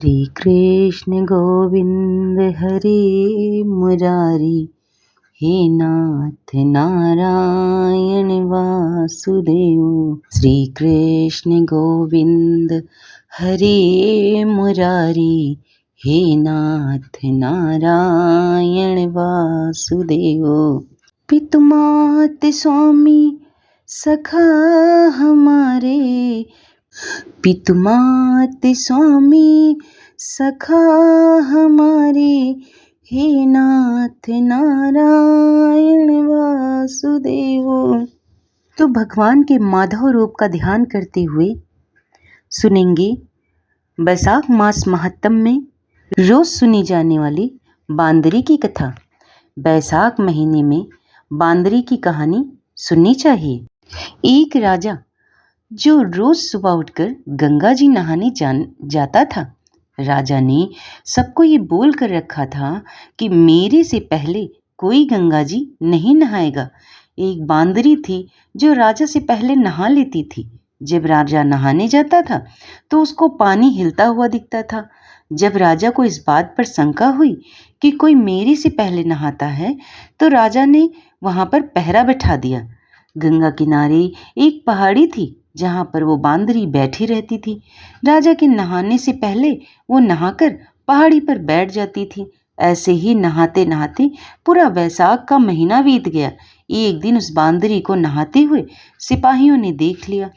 श्री कृष्ण गोविंद हरे मुरारी, हे नाथ नारायण वासुदेव। श्री कृष्ण गोविंद हरे मुरारी, हे नाथ नारायण वासुदेव। पितुमात स्वामी सखा हमारे, पितुमात स्वामी सखा हमारे, हे नाथ नारायण वासुदेव। तो भगवान के माधव रूप का ध्यान करते हुए सुनेंगे बैसाख मास महात्म में रोज सुनी जाने वाली बांदरी की कथा। बैसाख महीने में बांदरी की कहानी सुननी चाहिए। एक राजा जो रोज सुबह उठकर गंगा जी नहाने जाता था। राजा ने सबको ये बोल कर रखा था कि मेरे से पहले कोई गंगा जी नहीं नहाएगा। एक बांदरी थी जो राजा से पहले नहा लेती थी। जब राजा नहाने जाता था तो उसको पानी हिलता हुआ दिखता था। जब राजा को इस बात पर शंका हुई कि कोई मेरे से पहले नहाता है, तो राजा ने वहां पर पहरा बैठा दिया। गंगा किनारे एक पहाड़ी थी जहां पर वो बांदरी बैठी रहती थी। राजा के नहाने से पहले वो नहाकर पहाड़ी पर बैठ जाती थी। ऐसे ही नहाते नहाते पूरा बैसाख का महीना बीत गया। एक दिन उस बांदरी को नहाते हुए सिपाहियों ने देख लिया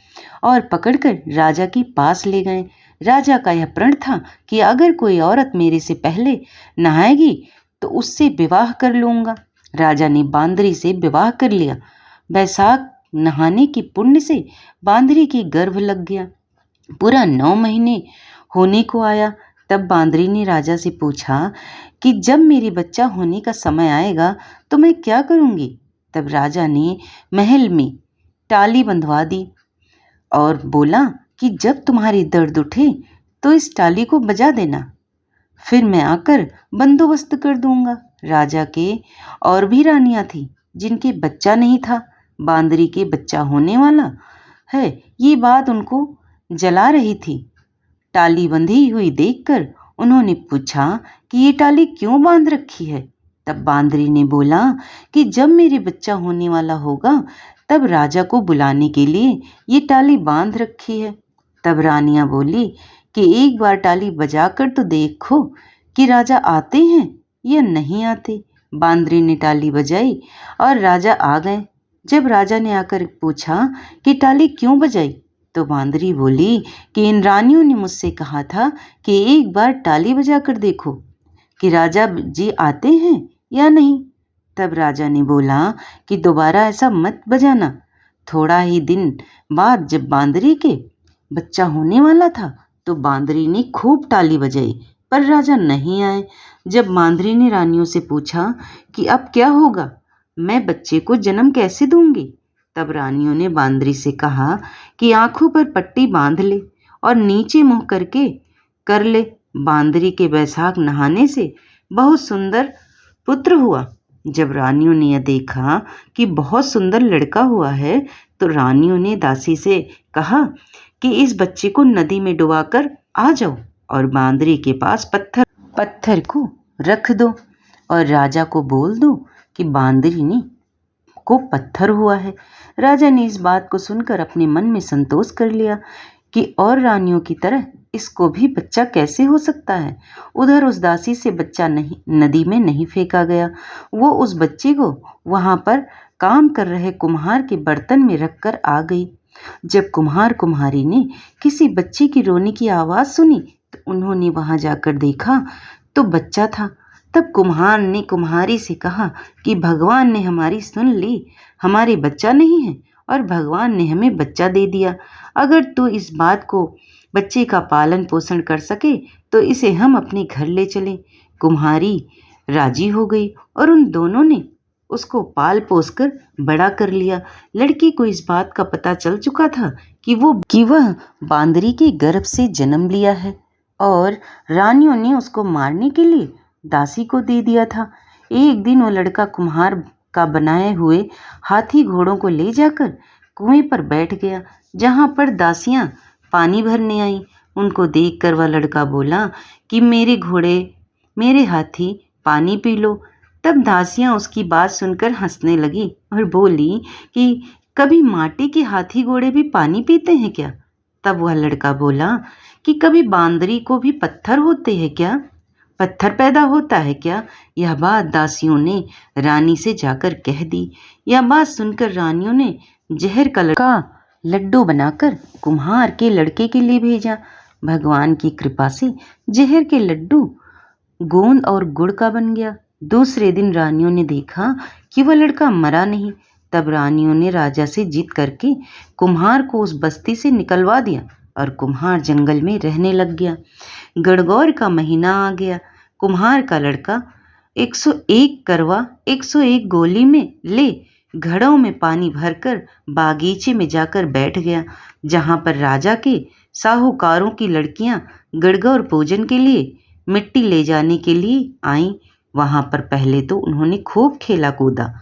और पकड़कर राजा के पास ले गए। राजा का यह प्रण था कि अगर कोई औरत मेरे से पहले नहाएगी तो उससे विवाह कर लूंगा। राजा ने बांदरी से विवाह कर लिया। बैसाख नहाने के पुण्य से बांदरी के गर्भ लग गया। पूरा 9 महीने होने को आया। तब बांदरी ने राजा से पूछा कि जब मेरे बच्चा होने का समय आएगा तो मैं क्या करूंगी। तब राजा ने महल में टाली बंधवा दी और बोला कि जब तुम्हारी दर्द उठे तो इस टाली को बजा देना, फिर मैं आकर बंदोबस्त कर दूंगा। राजा के और भी रानियां थी जिनके बच्चा नहीं था। बांदरी के बच्चा होने वाला है ये बात उनको जला रही थी। टाली बंधी हुई देखकर उन्होंने पूछा कि ये टाली क्यों बांध रखी है। तब बांदरी ने बोला कि जब मेरे बच्चा होने वाला होगा तब राजा को बुलाने के लिए ये टाली बांध रखी है। तब रानियां बोली कि एक बार टाली बजाकर तो देखो कि राजा आते हैं या नहीं आते। बांदरी ने टाली बजाई और राजा आ गए। जब राजा ने आकर पूछा कि टाली क्यों बजाई, तो बांदरी बोली कि इन रानियों ने मुझसे कहा था कि एक बार टाली बजाकर देखो कि राजा जी आते हैं या नहीं। तब राजा ने बोला कि दोबारा ऐसा मत बजाना। थोड़ा ही दिन बाद जब बांदरी के बच्चा होने वाला था तो बांदरी ने खूब टाली बजाई, पर राजा नहीं आए। जब बांदरी ने रानियों से पूछा कि अब क्या होगा, मैं बच्चे को जन्म कैसे दूंगी, तब रानियों ने बांदरी से कहा कि आंखों पर पट्टी बांध ले और नीचे मुंह करके कर ले। बांदरी के बैसाख नहाने से बहुत सुंदर पुत्र हुआ। जब रानियों ने यह देखा कि बहुत सुंदर लड़का हुआ है, तो रानियों ने दासी से कहा कि इस बच्चे को नदी में डुबाकर आ जाओ और बांदरी के पास पत्थर को रख दो और राजा को बोल दो कि बांदरी ने को पत्थर हुआ है। राजा ने इस बात को सुनकर अपने मन में संतोष कर लिया कि और रानियों की तरह इसको भी बच्चा कैसे हो सकता है। उधर उस दासी से बच्चा नहीं नदी में नहीं फेंका गया। वो उस बच्चे को वहां पर काम कर रहे कुम्हार के बर्तन में रखकर आ गई। जब कुम्हार कुम्हारी ने किसी बच्चे की रोने की आवाज सुनी तो उन्होंने वहां जाकर देखा तो बच्चा था। तब कुम्हार ने कुम्हारी से कहा कि भगवान ने हमारी सुन ली, हमारे बच्चा नहीं है और भगवान ने हमें बच्चा दे दिया। अगर तू इस बात को बच्चे का पालन पोषण कर सके तो इसे हम अपने घर ले चलें। कुम्हारी राजी हो गई और उन दोनों ने उसको पाल पोस कर बड़ा कर लिया। लड़की को इस बात का पता चल चुका था कि वह बांदरी के गर्भ से जन्म लिया है और रानियों ने उसको मारने के लिए दासी को दे दिया था। एक दिन वो लड़का कुम्हार का बनाए हुए हाथी घोड़ों को ले जाकर कुएं पर बैठ गया, जहां पर दासियां पानी भरने आई। उनको देखकर वह लड़का बोला कि मेरे घोड़े, मेरे हाथी, पानी पी लो। तब दासियां उसकी बात सुनकर हंसने लगी और बोली कि कभी माटी के हाथी घोड़े भी पानी पीते हैं क्या? तब वह लड़का बोला कि कभी बांदरी को भी पत्थर होते हैं क्या? पत्थर पैदा होता है क्या? यह बात दासियों ने रानी से जाकर कह दी। यह बात सुनकर रानियों ने जहर का लड्डू बनाकर कुम्हार के लड़के के लिए भेजा। भगवान की कृपा से जहर के लड्डू गोंद और गुड़ का बन गया। दूसरे दिन रानियों ने देखा कि वह लड़का मरा नहीं। तब रानियों ने राजा से जीत करके कुम्हार को उस बस्ती से निकलवा दिया और कुम्हार जंगल में रहने लग गया। गणगौर का महीना आ गया। कुम्हार का लड़का 101 करवा 101 गोली में ले घड़ों में पानी भरकर बागीचे में जाकर बैठ गया, जहां पर राजा के साहूकारों की लड़कियां गणगौर पूजन के लिए मिट्टी ले जाने के लिए आईं। वहां पर पहले तो उन्होंने खूब खेला कूदा।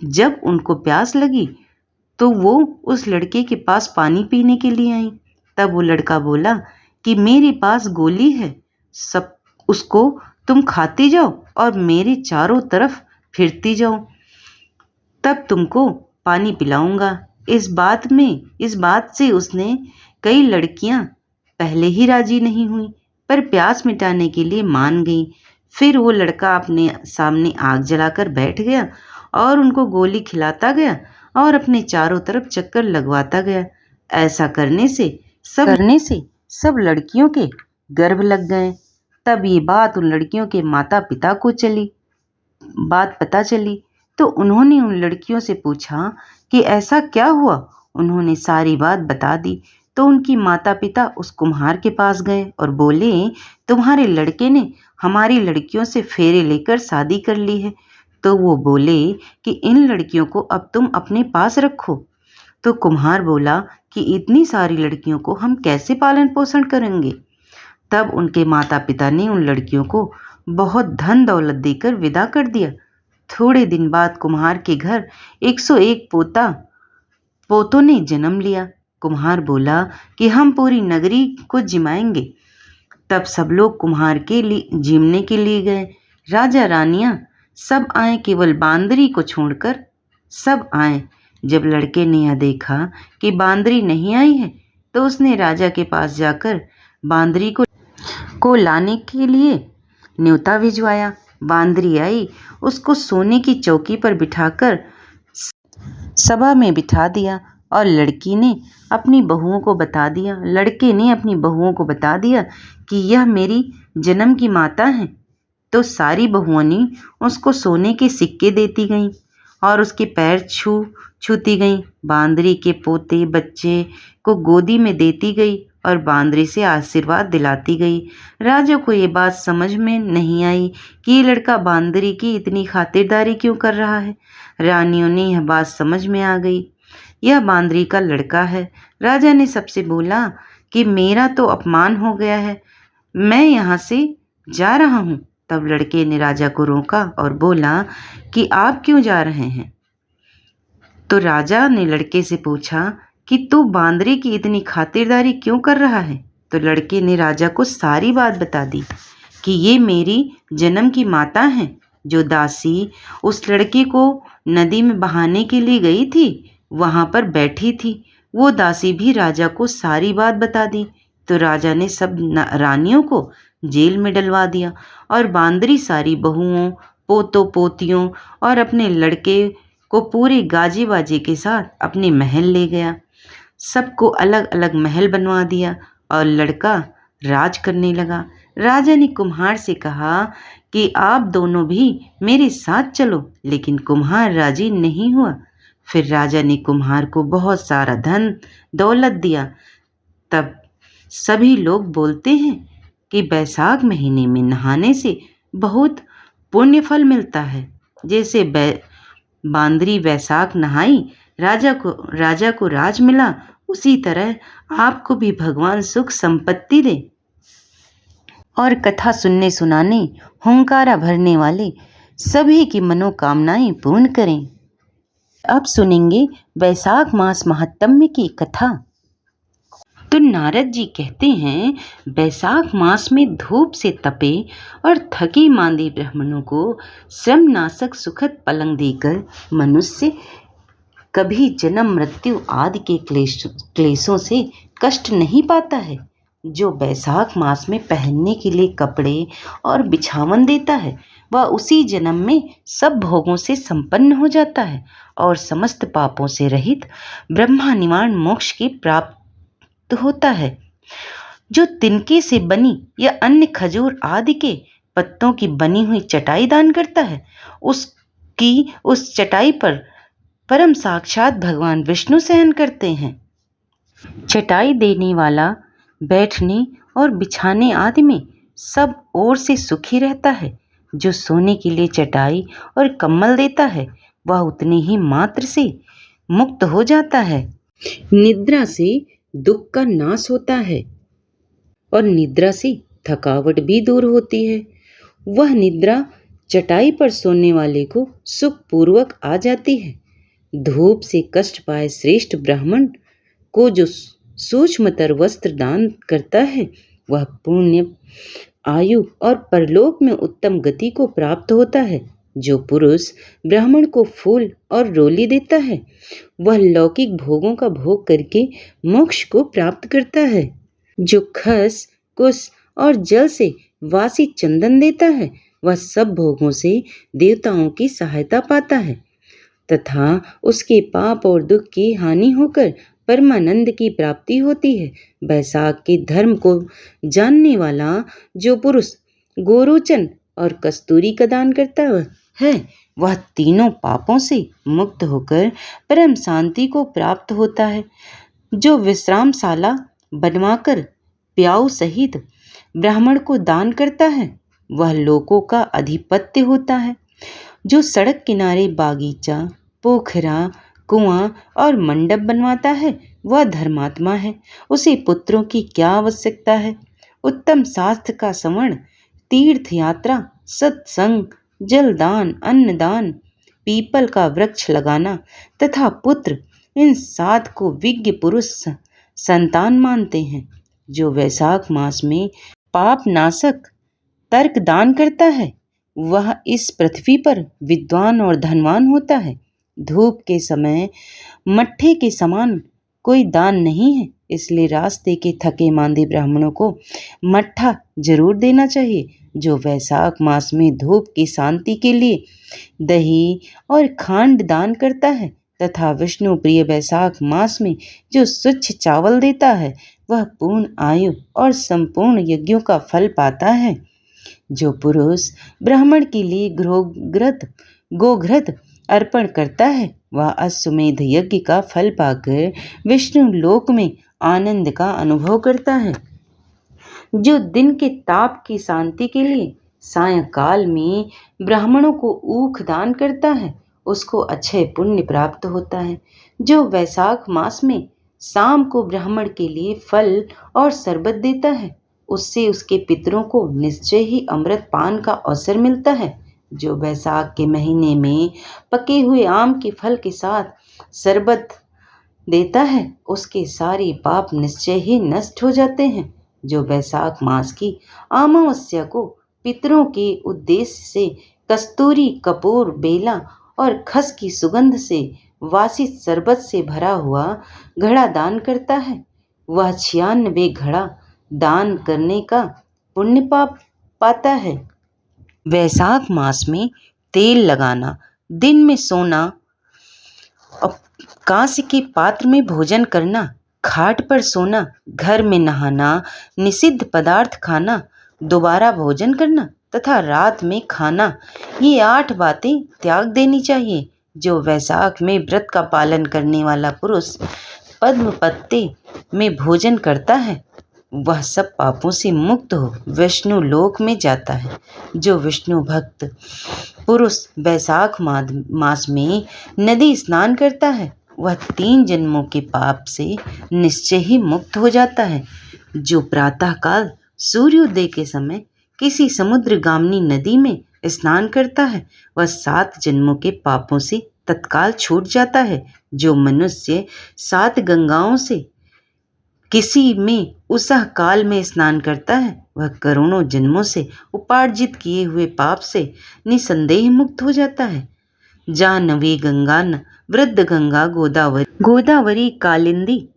जब उनको प्यास लगी तो वो उस लड़के के पास पानी पीने के लिए आई। तब वो लड़का बोला कि मेरे पास गोली है, सब उसको तुम खाती जाओ और मेरे चारों तरफ फिरती जाओ, तब तुमको पानी पिलाऊंगा। इस बात से उसने कई लड़कियां पहले ही राजी नहीं हुई, पर प्यास मिटाने के लिए मान गई। फिर वो लड़का अपने सामने आग जलाकर बैठ गया और उनको गोली खिलाता गया और अपने चारों तरफ चक्कर लगवाता गया। ऐसा करने से सब लड़कियों के गर्भ लग गए। तब ये बात उन लड़कियों के माता पिता को पता चली, तो उन्होंने उन लड़कियों से पूछा कि ऐसा क्या हुआ। उन्होंने सारी बात बता दी। तो उनकी माता पिता उस कुम्हार के पास गए और बोले, तुम्हारे लड़के ने हमारी लड़कियों से फेरे लेकर शादी कर ली है। तो वो बोले कि इन लड़कियों को अब तुम अपने पास रखो। तो कुम्हार बोला कि इतनी सारी लड़कियों को हम कैसे पालन पोषण करेंगे। तब उनके माता पिता ने उन लड़कियों को बहुत धन दौलत देकर विदा कर दिया। थोड़े दिन बाद कुम्हार के घर 101 पोतों ने जन्म लिया। कुम्हार बोला कि हम पूरी नगरी को जिमाएंगे। तब सब लोग कुम्हार के लिए जिमने के लिए गए। राजा रानियां सब आए, केवल बांदरी को छोड़कर सब आए। जब लड़के ने यह देखा कि बांदरी नहीं आई है, तो उसने राजा के पास जाकर बांदरी को लाने के लिए न्योता भिजवाया। बांदरी आई, उसको सोने की चौकी पर बिठाकर सभा में बिठा दिया और लड़के ने अपनी बहुओं को बता दिया कि यह मेरी जन्म की माता है। तो सारी बहुओं ने उसको सोने के सिक्के देती गईं और उसके पैर छूती गईं। बांदरी के पोते बच्चे को गोदी में देती गई और बांदरी से आशीर्वाद दिलाती गई। राजा को ये बात समझ में नहीं आई कि ये लड़का बांदरी की इतनी खातिरदारी क्यों कर रहा है। रानियों ने यह बात समझ में आ गई, यह बांदरी का लड़का है। राजा ने सबसे बोला कि मेरा तो अपमान हो गया है, मैं यहाँ से जा रहा हूँ। तब लड़के ने राजा को रोका और बोला कि आप क्यों जा रहे हैं। तो राजा ने लड़के से पूछा कि तू बांदरी की इतनी खातिरदारी क्यों कर रहा है। तो लड़के ने राजा को सारी बात बता दी कि ये मेरी जन्म की माता हैं। जो दासी उस लड़के को नदी में बहाने के लिए गई थी, वहां पर बैठी थी, वो दासी भी राजा को सारी बात बता दी। तो राजा ने सब रानियों को जेल में डलवा दिया और बांदरी सारी बहुओं, पोतों पोतियों और अपने लड़के को पूरे गाजे बाजे के साथ अपने महल ले गया। सबको अलग अलग महल बनवा दिया और लड़का राज करने लगा। राजा ने कुम्हार से कहा कि आप दोनों भी मेरे साथ चलो, लेकिन कुम्हार राजी नहीं हुआ। फिर राजा ने कुम्हार को बहुत सारा धन दौलत दिया। तब सभी लोग बोलते हैं कि बैसाख महीने में नहाने से बहुत पुण्य फल मिलता है। जैसे बांदरी बैसाख नहाई, राजा को राज मिला, उसी तरह आपको भी भगवान सुख संपत्ति दे और कथा सुनने सुनाने हुंकारा भरने वाले सभी की मनोकामनाएं पूर्ण करें। अब सुनेंगे बैसाख मास महात्म्य की कथा। तो नारद जी कहते हैं, बैसाख मास में धूप से तपे और थके मांदे ब्राह्मणों को श्रम नाशक सुखद पलंग देकर मनुष्य कभी जन्म मृत्यु आदि के क्लेशों से कष्ट नहीं पाता है। जो बैसाख मास में पहनने के लिए कपड़े और बिछावन देता है, वह उसी जन्म में सब भोगों से संपन्न हो जाता है और समस्त पापों से रहित ब्रह्मा निवारण मोक्ष की प्राप्त होता है। जो तिनके से बनी या अन्य खजूर आदि के पत्तों की बनी हुई चटाई दान करता है, उस चटाई पर परम साक्षात भगवान विष्णु शयन करते हैं। चटाई देने वाला बैठने और बिछाने आदि में सब ओर से सुखी रहता है। जो सोने के लिए चटाई और कंबल देता है, वह उतने ही मात्र से मुक्त हो जाता है। निद्रा से दुख का नाश होता है और निद्रा से थकावट भी दूर होती है। वह निद्रा चटाई पर सोने वाले को सुखपूर्वक आ जाती है। धूप से कष्ट पाए श्रेष्ठ ब्राह्मण को जो सूक्ष्मतर वस्त्र दान करता है, वह पुण्य आयु और परलोक में उत्तम गति को प्राप्त होता है। जो पुरुष ब्राह्मण को फूल और रोली देता है, वह लौकिक भोगों का भोग करके मोक्ष को प्राप्त करता है। जो खस कुश और जल से वासी चंदन देता है, वह सब भोगों से देवताओं की सहायता पाता है तथा उसके पाप और दुख की हानि होकर परमानंद की प्राप्ति होती है। बैसाख के धर्म को जानने वाला जो पुरुष गोरोचन और कस्तूरी का दान करता है, वह तीनों पापों से मुक्त होकर परम शांति को प्राप्त होता है। जो विश्रामशाला बनवाकर प्याऊ सहित ब्राह्मण को दान करता है, वह लोकों का अधिपत्य होता है। जो सड़क किनारे बागीचा, पोखरा, कुआं और मंडप बनवाता है, वह धर्मात्मा है। उसे पुत्रों की क्या आवश्यकता है। उत्तम शास्त्र का श्रवण, तीर्थ यात्रा, सत्संग, जलदान, अन्नदान, पीपल का वृक्ष लगाना तथा पुत्र, इन 7 को विज्ञ पुरुष संतान मानते हैं। जो वैशाख मास में पाप नाशक तर्क दान करता है, वह इस पृथ्वी पर विद्वान और धनवान होता है। धूप के समय मट्ठे के समान कोई दान नहीं है, इसलिए रास्ते के थके मांदे ब्राह्मणों को मट्ठा जरूर देना चाहिए। जो वैशाख मास में धूप की शांति के लिए दही और खांड दान करता है तथा विष्णु प्रिय वैशाख मास में जो स्वच्छ चावल देता है, वह पूर्ण आयु और संपूर्ण यज्ञों का फल पाता है। जो पुरुष ब्राह्मण के लिए गोघृत अर्पण करता है, वह अश्वमेध यज्ञ का फल पाकर विष्णु लोक में आनंद का अनुभव करता है। जो दिन के ताप की शांति के लिए सायंकाल में ब्राह्मणों को ऊख दान करता है, उसको अक्षय पुण्य प्राप्त होता है। जो वैशाख मास में शाम को ब्राह्मण के लिए फल और शरबत देता है, उससे उसके पितरों को निश्चय ही अमृत पान का अवसर मिलता है। जो वैशाख के महीने में पके हुए आम के फल के साथ शरबत देता है, उसके सारे पाप निश्चय ही नष्ट हो जाते हैं। जो वैशाख मास की अमावस्या को पितरों के उद्देश्य से कस्तूरी, कपूर, बेला और खस की सुगंध से वासित शरबत से भरा हुआ घड़ा दान करता है, वह 96 घड़ा दान करने का पुण्य पाता है। वैशाख मास में तेल लगाना, दिन में सोना और कांस्य के पात्र में भोजन करना, खाट पर सोना, घर में नहाना, निषिद्ध पदार्थ खाना, दोबारा भोजन करना तथा रात में खाना, ये 8 बातें त्याग देनी चाहिए। जो वैशाख में व्रत का पालन करने वाला पुरुष पद्म पत्ते में भोजन करता है, वह सब पापों से मुक्त हो विष्णु लोक में जाता है। जो विष्णु भक्त पुरुष वैशाख मास में नदी स्नान करता है, वह 3 जन्मों के पाप से निश्चय ही मुक्त हो जाता है। जो प्रातःकाल सूर्योदय के समय किसी समुद्रगामिनी नदी में स्नान करता है, वह 7 जन्मों के पापों से तत्काल छूट जाता है। जो मनुष्य 7 गंगाओं से किसी में उषः काल में स्नान करता है, वह करोड़ों जन्मों से उपार्जित किए हुए पाप से निसंदेह मुक्त हो जाता है। जानवी गंगा न वृद्ध गंगा गोदावरी कालिंदी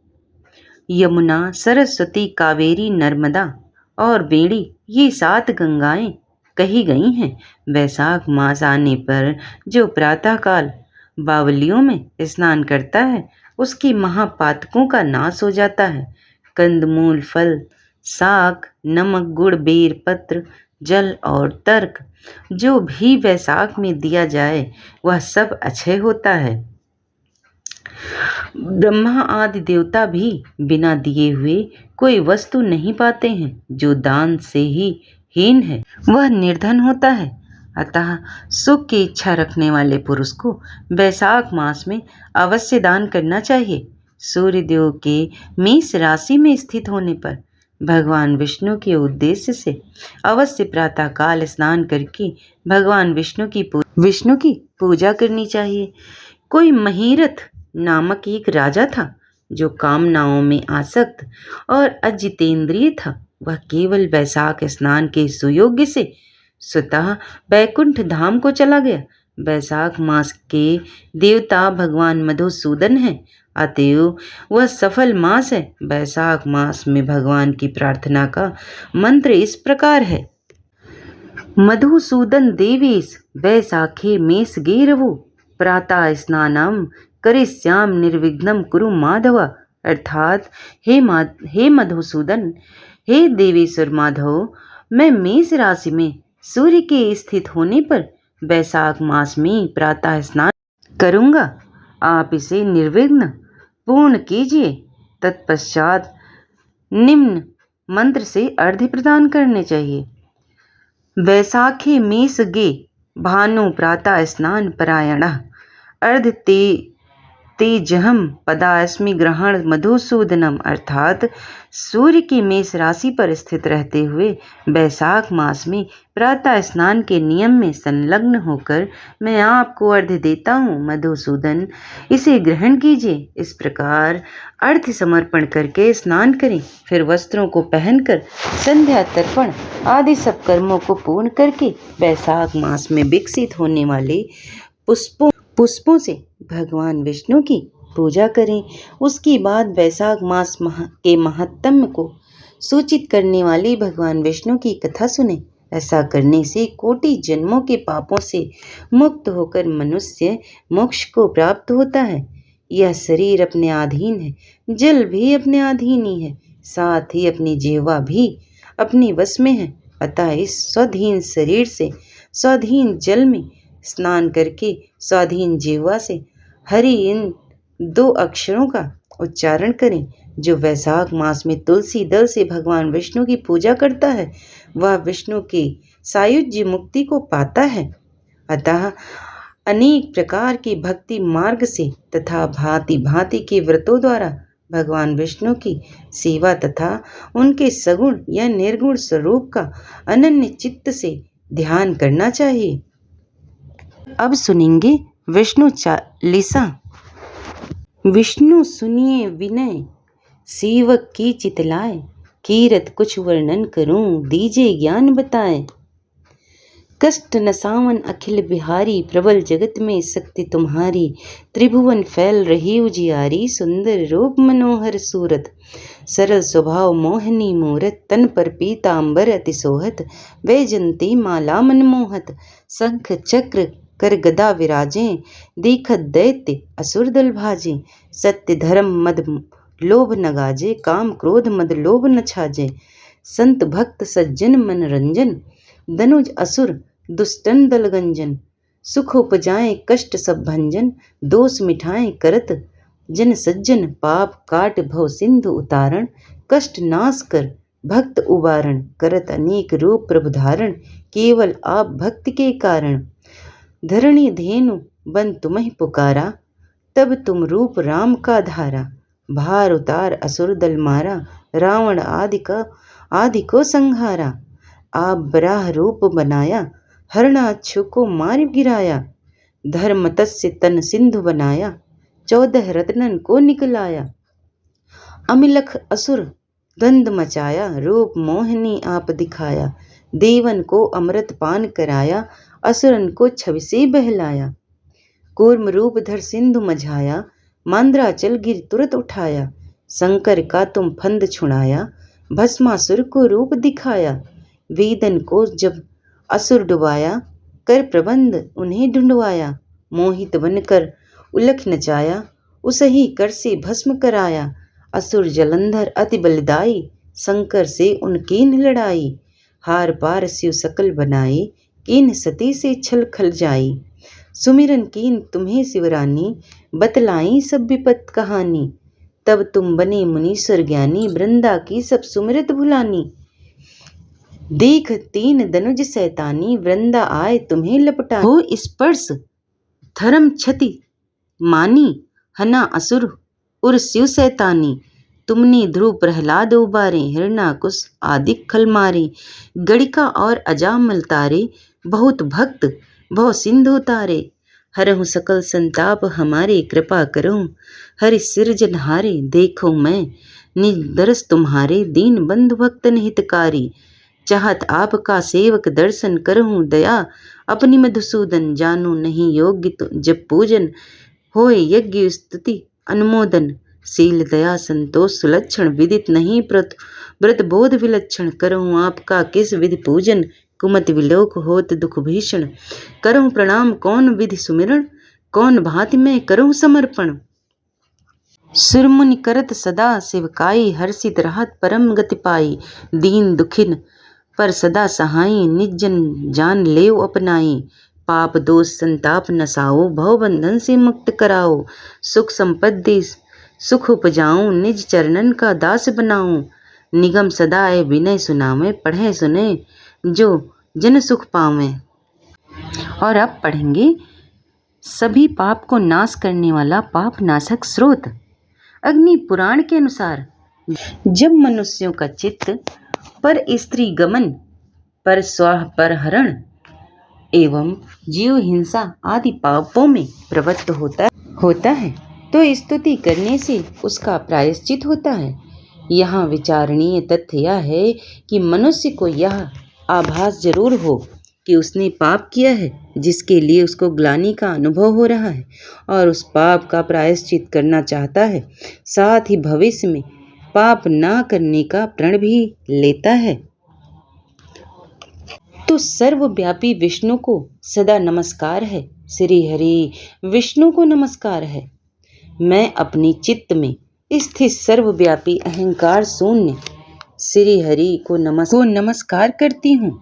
यमुना सरस्वती कावेरी नर्मदा और बेड़ी, ये 7 गंगाएं कही गई हैं। वैशाख मास आने पर जो प्रातःकाल बावलियों में स्नान करता है, उसके महापातकों का नाश हो जाता है। कंदमूल, फल, साग, नमक, गुड़, बेर पत्र, जल और तर्क जो भी वैशाख में दिया जाए, वह सब अक्षय होता है। ब्रह्मा आदि देवता भी बिना दिए हुए कोई वस्तु नहीं पाते हैं। जो दान से ही हीन है, वह निर्धन होता है। अतः सुख की इच्छा रखने वाले पुरुष को वैशाख मास में अवश्य दान करना चाहिए। सूर्यदेव के मेष राशि में स्थित होने पर भगवान विष्णु के उद्देश्य से अवश्य प्रातःकाल स्नान करके भगवान विष्णु की पूजा करनी चाहिए। कोई महीरथ नामक एक राजा था, जो कामनाओं में आसक्त और अजितेंद्रिय था। वह केवल वैशाख स्नान के सुयोग्य से स्वतः वैकुंठ धाम को चला गया। वैशाख मास के देवता भगवान मधुसूदन हैं, अतएव वह सफल मास है। वैशाख मास में भगवान की प्रार्थना का मंत्र इस प्रकार है: मधुसूदन देवेश वैशाखे मेष गेरवो प्रातः स्नानम करिष्याम निर्विघ्नं कुरु माधव। अर्थात हे मधुसूदन, हे देवेश्वर माधव, मैं मेष राशि में सूर्य के स्थित होने पर वैशाख मास में प्रातः स्नान करूंगा। आप इसे निर्विघ्न पूर्ण कीजिए। तत्पश्चात निम्न मंत्र से अर्घ्य प्रदान करने चाहिए। वैशाखे मेष गे भानु प्रातः स्नान परायणः अर्ध तेजहम पदास्मि ग्रहण मधुसूदनम। अर्थात सूर्य की मेष राशि पर स्थित रहते हुए वैशाख मास में प्रातः स्नान के नियम में संलग्न होकर मैं आपको अर्घ्य देता हूँ। मधुसूदन, इसे ग्रहण कीजिए। इस प्रकार अर्घ्य समर्पण करके स्नान करें। फिर वस्त्रों को पहनकर संध्या तर्पण आदि सब कर्मों को पूर्ण करके वैशाख मास में विकसित होने वाले पुष्पों से भगवान विष्णु की पूजा करें। उसके बाद वैशाख मास के महात्म्य को सूचित करने वाली भगवान विष्णु की कथा सुने। ऐसा करने से कोटि जन्मों के पापों से मुक्त होकर मनुष्य मोक्ष को प्राप्त होता है। यह शरीर अपने अधीन है, जल भी अपने अधीन ही है, साथ ही अपनी जिह्वा भी अपने वश में है। अतः इस स्वाधीन शरीर से स्वाधीन जल में स्नान करके स्वाधीन जिह्वा से हरि इन 2 अक्षरों का उच्चारण करें। जो वैशाख मास में तुलसी दल से भगवान विष्णु की पूजा करता है, वह विष्णु के सायुज्य मुक्ति को पाता है। अतः अनेक प्रकार की भक्ति मार्ग से तथा भांति भांति के व्रतों द्वारा भगवान विष्णु की सेवा तथा उनके सगुण या निर्गुण स्वरूप का अनन्य चित्त से ध्यान करना चाहिए। अब सुनेंगे विष्णु चालीसा। विष्णु सुनिए विनय सेवक की चितलाए, कीरत कुछ वर्णन करूं दीजे ज्ञान बताए। कष्ट नसावन अखिल बिहारी, प्रबल जगत में शक्ति तुम्हारी। त्रिभुवन फैल रही उजियारी, सुंदर रूप मनोहर सूरत। सरल स्वभाव मोहनी मूरत, तन पर पीतांबर अति सोहत। वैजंती माला मनमोहत, शंख चक्र कर गदा विराजें। देखत दैत्य असुर दल भाजे, सत्य धर्म मद लोभ न गाजे। काम क्रोध मद लोभ न छाजे, संत भक्त सज्जन मनरंजन। दनुज असुर दुष्टन दल गंजन, सुख उपजाएं कष्ट सब भंजन। दोष मिठाएं करत जन सज्जन, पाप काट भव सिंधु उतारण। कष्ट नाश कर भक्त उबारण, करत अनेक रूप प्रभु धारण। केवल आप भक्त के कारण, धरणी धेनु बन तुम्हें पुकारा। तब तुम रूप राम का धारा, भार उतार असुर दल मारा। रावण आदि को संहारा, आप बराह रूप बनाया। हरणाक्षु को मार गिराया, धर्म तस्य तन सिंधु बनाया। 14 रत्नन को निकलाया, अमिलख असुर द्वंद मचाया, रूप मोहिनी आप दिखाया। देवन को अमृत पान कराया, असुरन को छवि से बहलाया। कूर्म रूप धर सिंधु मझाया, मांद्राचल गिर तुरत उठाया। शंकर का तुम फंद छुड़ाया, भस्मासुर को रूप दिखाया। वेदन को जब असुर डुबाया, कर प्रबंध उन्हें ढूंढवाया। मोहित बनकर उलख नचाया, उसही कर से भस्म कराया। असुर जलंधर अति बलदाई, शंकर से उनकी लड़ाई। हार पार शिव सकल बनाए, कीन सती से छल खल जाई। सुमिरन कीन तुम्हें शिवरानी, बतलाई सब विपत कहानी। तब तुम बने मुनीश्वर ज्ञानी, वृंदा की सब सुमिरत भुलानी। देख तीन दनुज सैतानी, वृंदा आए तुम्हें लपटा। हो स्पर्श धर्म क्षति मानी, हना असुर उर शिव सैतानी। तुमने ध्रुव प्रहलाद उबारे, हिरणाकुश आदि खल मारे। गणिका और अजामल तारे, बहुत भक्त भव सिंधु तारे। हरहु सकल संताप हमारे, कृपा करहु हरि सिरजनहारे। देखो मैं निज दरस तुम्हारे, दीन बंधु भक्तन हितकारी। चाहत आपका सेवक दर्शन करहूँ, दया अपनी मधुसूदन। जानो नहीं योग्य जब पूजन, होय यज्ञ स्तुति अनुमोदन। शील दया संतोष सुलक्षण, विदित नहीं व्रत बोध विलक्षण। करहूँ आपका किस विधि पूजन, कुमत विलोक होत दुख भीषण। करहूँ प्रणाम कौन विधि सुमिरन, कौन भांति में करहूँ समर्पण। सुरमुनि करत सदा सेवकाई, हर्षित रहत परम गति पाई। दीन दुखिन पर सदा सहाई, निज जन जान लेव अपनाई। पाप दोष संताप नसाओ, भव बंधन से मुक्त कराओ। सुख संपत्ति सुख उपजाऊं, निज चरणन का दास बनाऊं। निगम सदा ए विनय सुनावे, पढ़े सुने जो जन सुख पावे। और अब पढ़ेंगे सभी पाप को नाश करने वाला पाप नाशक स्रोत। अग्नि पुराण के अनुसार जब मनुष्यों का चित्त पर स्त्री गमन, पर स्वाह पर हरण एवं जीव हिंसा आदि पापों में प्रवृत्त होता है तो स्तुति करने से उसका प्रायश्चित होता है। यहाँ विचारणीय तथ्य यह है कि मनुष्य को यह आभास जरूर हो कि उसने पाप किया है, जिसके लिए उसको ग्लानि का अनुभव हो रहा है और उस पाप का प्रायश्चित करना चाहता है। साथ ही भविष्य में पाप ना करने का प्रण भी लेता है। तो सर्वव्यापी विष्णु को सदा नमस्कार है। श्री हरि विष्णु को नमस्कार है। मैं अपनी चित्त में स्थित सर्वव्यापी अहंकार शून्य श्री हरि को नमस्कार करती हूँ।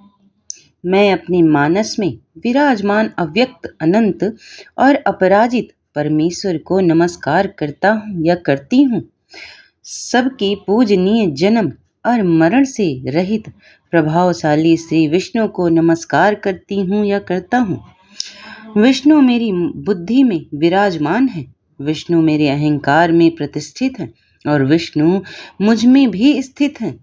मैं अपने मानस में विराजमान अव्यक्त अनंत और अपराजित परमेश्वर को नमस्कार करता हूँ या करती हूँ। सबके पूजनीय जन्म और मरण से रहित प्रभावशाली श्री विष्णु को नमस्कार करती हूँ या करता हूँ। विष्णु मेरी बुद्धि में विराजमान है, विष्णु मेरे अहंकार में प्रतिष्ठित है और विष्णु मुझ में भी स्थित है।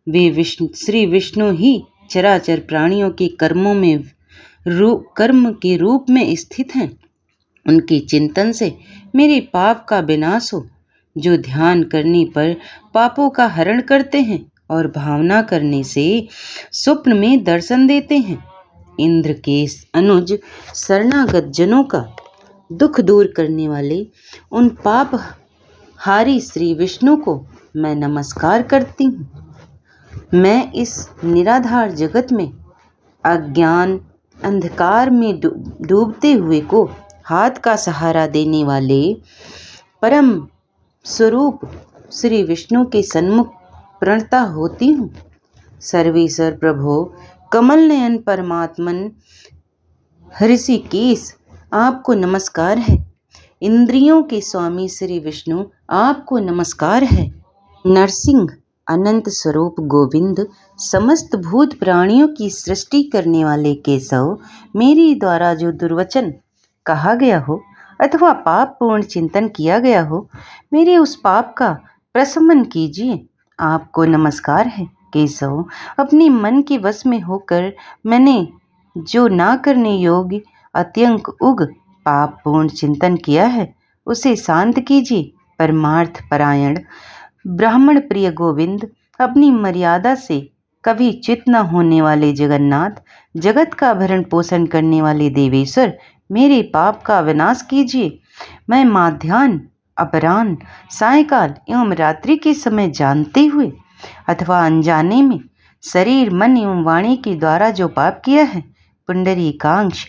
वे श्री विष्णु ही चराचर प्राणियों के कर्म के रूप में स्थित हैं। उनके चिंतन से मेरे पाप का विनाश हो। जो ध्यान करने पर पापों का हरण करते हैं और भावना करने से स्वप्न में दर्शन देते हैं। इंद्र के अनुज शरणागत जनों का दुख दूर करने वाले उन पाप हारी श्री विष्णु को मैं नमस्कार करती हूँ। मैं इस निराधार जगत में अज्ञान अंधकार में डूबते हुए को हाथ का सहारा देने वाले परम स्वरूप श्री विष्णु के सन्मुख प्रणता होती हूँ। सर्वेश्वर प्रभो कमल नयन परमात्मन ऋषिकेश आपको नमस्कार है। इंद्रियों के स्वामी श्री विष्णु आपको नमस्कार है। नरसिंह अनंत स्वरूप गोविंद समस्त भूत प्राणियों की सृष्टि करने वाले केशव, मेरे द्वारा जो दुर्वचन कहा गया हो अथवा पाप पूर्ण चिंतन किया गया हो, मेरे उस पाप का प्रशमन कीजिए। आपको नमस्कार है केशव। अपने मन के वश में होकर मैंने जो ना करने योग्य अत्यंत उग पाप पूर्ण चिंतन किया है उसे शांत कीजिए। परमार्थ परायण ब्राह्मण प्रिय गोविंद, अपनी मर्यादा से कभी चित न होने वाले जगन्नाथ, जगत का भरण पोषण करने वाले देवेश्वर, मेरे पाप का विनाश कीजिए। मैं माध्याह्न, अपराह्न, सायंकाल एवं रात्रि के समय जानते हुए अथवा अनजाने में शरीर, मन एवं वाणी के द्वारा जो पाप किया है, पुंडरीकाक्ष,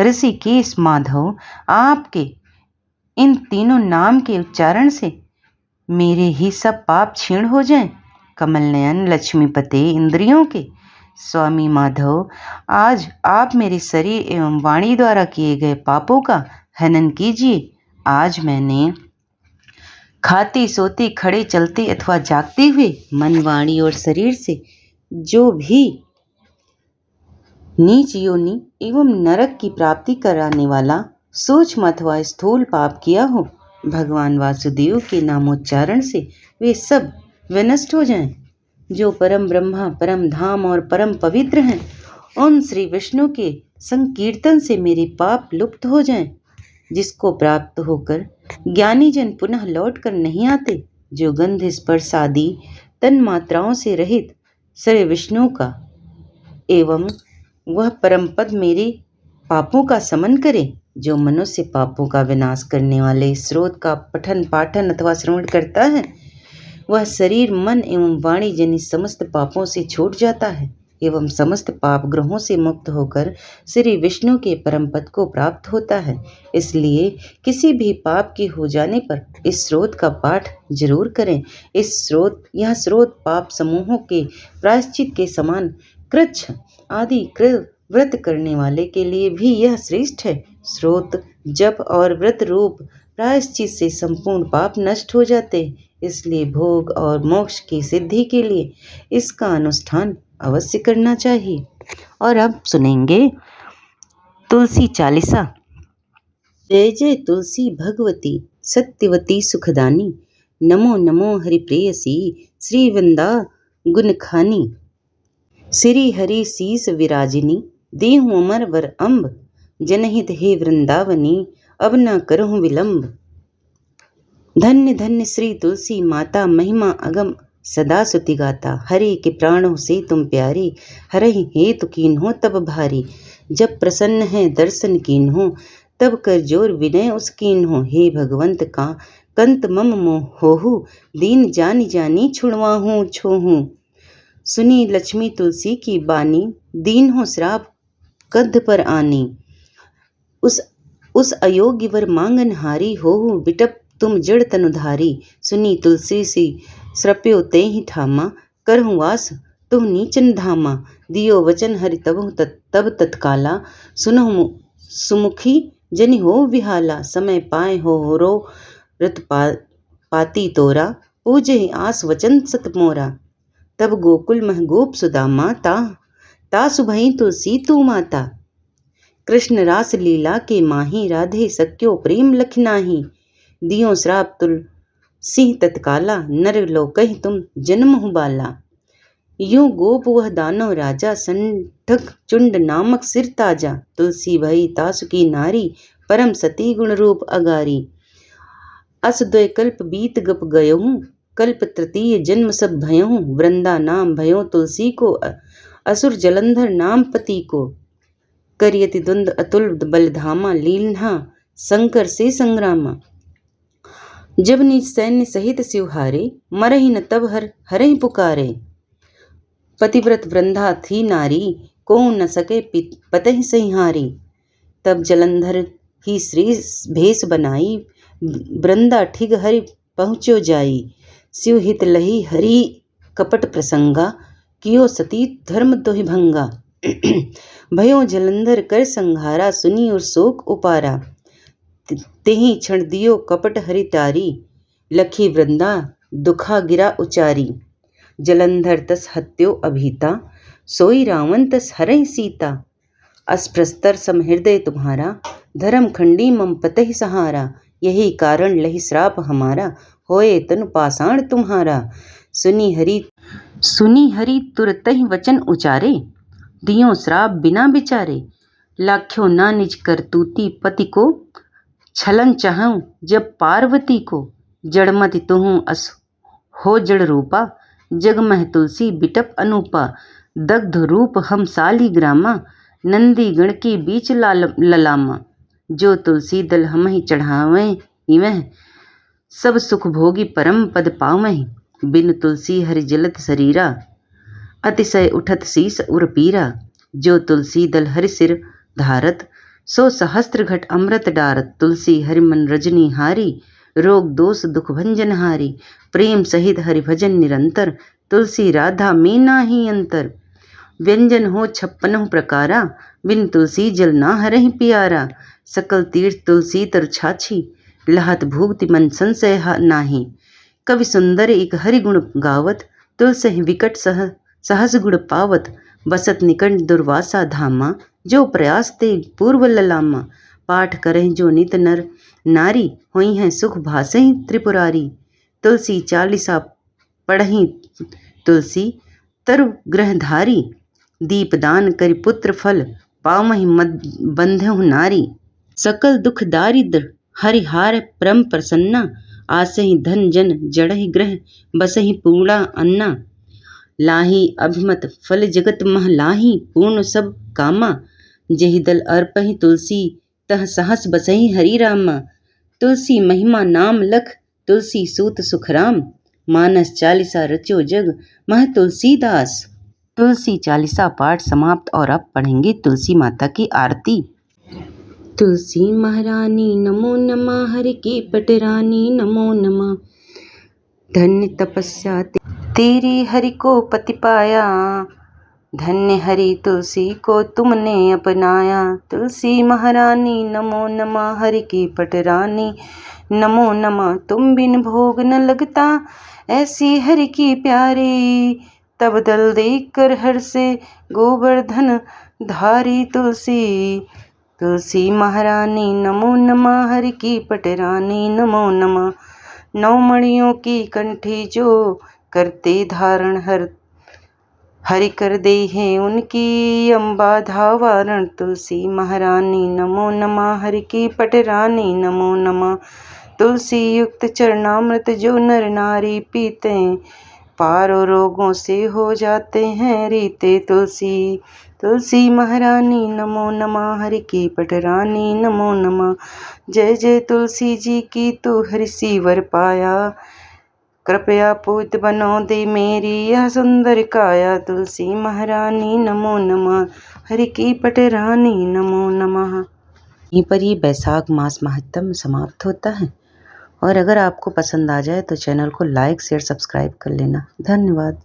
ऋषिकेश, माधव, आपके इन तीनों नाम के उच्चारण से मेरे ही सब पाप क्षीण हो जाएं। कमल नयन, लक्ष्मीपते, इंद्रियों के स्वामी माधव, आज आप मेरे शरीर एवं वाणी द्वारा किए गए पापों का हनन कीजिए। आज मैंने खाते, सोते, खड़े, चलते अथवा जागते हुए मन, वाणी और शरीर से जो भी नीच योनि एवं नरक की प्राप्ति कराने वाला सूक्ष्म अथवा स्थूल पाप किया हो, भगवान वासुदेव के नामोच्चारण से वे सब विनष्ट हो जाएं। जो परम ब्रह्मा, परम धाम और परम पवित्र हैं, उन श्री विष्णु के संकीर्तन से मेरे पाप लुप्त हो जाएं, जिसको प्राप्त होकर ज्ञानी जन पुनः लौट कर नहीं आते। जो गंध, स्पर्श आदि तन मात्राओं से रहित श्री विष्णु का एवं वह परम पद मेरे पापों का समन करे। जो मनुष्य पापों का विनाश करने वाले स्रोत का पठन, पाठन अथवा श्रवण करता है, वह शरीर, मन एवं वाणी जनित समस्त पापों से छूट जाता है एवं समस्त पाप ग्रहों से मुक्त होकर श्री विष्णु के परम पद को प्राप्त होता है। इसलिए किसी भी पाप के हो जाने पर इस स्रोत का पाठ जरूर करें। यह स्रोत पाप समूहों के प्रायश्चित के समान कृच्छ आदि व्रत करने वाले के लिए भी यह श्रेष्ठ है। स्रोत, जप और व्रत रूप प्रायश्चित से संपूर्ण पाप नष्ट हो जाते हैं। इसलिए भोग और मोक्ष की सिद्धि के लिए इसका अनुष्ठान अवश्य करना चाहिए। और अब सुनेंगे तुलसी चालीसा। जय जय तुलसी भगवती, सत्यवती सुखदानी, नमो नमो हरिप्रेयसी, श्री वृंदा गुणखानी। श्री हरि शीस विराजिनी, देहु अमर वर अम्ब, जनहित हे वृंदावनी, अब न करहूँ विलंब। धन्य धन्य श्री तुलसी माता, महिमा अगम सदा सुति गाता। हरे के प्राणों से तुम प्यारी, हरहि हेतु कीन्हो तब भारी। जब प्रसन्न है दर्शन कीन्हो, तब कर जोर विनय उस कीन्हो। हे भगवंत का कंत मम होहु, दीन जानी जानी छुड़वाहूँ छोहूँ। सुनी लक्ष्मी तुलसी की बानी, दीन हो श्राप कद्ध पर आनी। उस अयोग्य वर मांगन हारी, होहु बिटप तुम जड़ तनुधारी। सुनी तुलसी सी श्रप्यो ते ही ठामा, करहु वास तुह नीचन धामा। दियो वचन हरि तब तत्काला, सुनहु सुमुखी जनि हो विहाला। समय पाए हो रो रत पाती तोरा, पूजे आस वचन सत मोरा। तब गोकुल मह गोप सुदामा, ता सुभई तुलसी तू माता। कृष्ण रास लीला के माही, राधे सक्यो प्रेम लख नाही। दियो श्राप तुलसी तत्काला, नर लोकहि तुम जन्महु बाला। यूं गोप वह दानव राजा, संठक चुंड नामक सिर ताजा। तुलसी भई तासु की नारी, परम सती गुण रूप अगारी। अस द्वय कल्प बीत गप गयहूँ, कल्प तृतीय जन्म सब भयहूँ। वृंदा नाम भयो तुलसी को, असुर जलंधर नाम पति को। करियति द्वंद अतुल बलधामा, लील्हा शंकर से संग्रामा। जब निज सैन्य सहित शिवहारे, मरहि न तब हरहि पुकारे। पतिव्रत वृंदा थी नारी, को न सके पतहि संहारी। तब जलंधर ही श्री भेष बनाई, वृंदा ठिग हरि पहुँचो जाई। शिव हित लही हरि कपट प्रसंगा, कियो सती धर्म दोहि भंगा। भयो जलंधर कर संहारा, सुनी और शोक उपारा। तेहि क्षण दियो कपट हरि तारी, लखी वृंदा दुखा गिरा उचारी। जलंधर तस हत्यो अभीता, सोई रावण तस हरहि सीता। अस्प्रस्तर सम हृदय तुम्हारा, धर्म खंडी मम पतहि सहारा। यही कारण लही श्राप हमारा, होए तनु पाषाण तुम्हारा। सुनी हरि तुरत ही वचन उचारे, दियो श्राप बिना विचारे। लाख्यो ना निज करतूती पति को, छलन चाहूं जब पार्वती को। जड़मति तुहूं हो जड़ रूपा, जग मह तुलसी बिटप अनूपा। दग्ध रूप हम सालिग्रामा, नंदी गण की बीच ललामा। जो तुलसी दल हम ही चढ़ावें, इवह सब सुख भोगी परम पद पावहीं। बिन तुलसी हरि जलत शरीरा, अतिशय उठत शीस उर पीरा। जो तुलसी दल हरि सिर धारत, सो सहस्त्र घट अमृत डारत। तुलसी हरि मन रजनी हारी, रोग दोष दुख भंजन हारी। प्रेम सहित हरि भजन निरंतर, तुलसी राधा मीना ही अंतर। व्यंजन हो 56 प्रकारा, बिन तुलसी जल ना हरहि पियारा। सकल तीर्थ तुलसी तर छाछी, लहत भूगति मन संशय नाही। कवि सुंदर एक हरि गुण गावत, तुलसी विकट सहस गुण पावत। बसत निकट दुर्वासा धामा, जो प्रयास ते पूर्व ललामा। पाठ करें जो नित नर नारी, हुई हैं सुख भासहीं त्रिपुरारी। तुलसी चालीसा पढ़ही तुलसी, तरु ग्रहधारी। दीपदान करि पुत्र फल, पावहीं बंधहु नारी। सकल दुख दारिद्र हरिहार परम प्रसन्ना, आसहि धन जन जड़हि ग्रह, बसहि पूर्णा अन्ना। लाही अभिमत फल जगत मह लाही, पूर्ण सब कामा। जेहि दल अर्पहि तुलसी, तह सहस बसहि हरि रामा। तुलसी महिमा नाम लख, तुलसी सूत सुखराम। मानस चालीसा रचो जग, मह तुलसीदास। तुलसी चालीसा पाठ समाप्त। और अब पढ़ेंगे तुलसी माता की आरती। तुलसी महारानी नमो नमः, हरि की पटरानी नमो नमः। धन्य तपस्या तेरी हरि को पति पाया, धन्य हरि तुलसी को तुमने अपनाया। तुलसी महारानी नमो नमः, हरि की पटरानी नमो नमः। तुम बिन भोग न लगता, ऐसी हरि की प्यारी। तब दल देख कर हर से गोवर्धन धारी तुलसी। तुलसी महारानी नमो नमः, हरि की पटरानी नमो नमः। 9 मणियों की कंठी जो करते धारण, हरि कर दे है उनकी अम्बा धावारण। तुलसी महारानी नमो नमः, हरि की पटरानी नमो नमः। तुलसी युक्त चरणामृत जो नर नारी पीते, पारों रोगों से हो जाते हैं रीते। तुलसी महारानी नमो नमः, हरि की पटरानी नमो नमः। जय जय तुलसी जी की तू हरि सी वर पाया, कृपया पूत बनो दे मेरी यह सुंदर काया। तुलसी महारानी नमो नमः, हरि की पटरानी नमो नमः। यहीं पर ये बैसाख मास महात्म्य समाप्त होता है। और अगर आपको पसंद आ जाए तो चैनल को लाइक शेयर सब्सक्राइब कर लेना। धन्यवाद।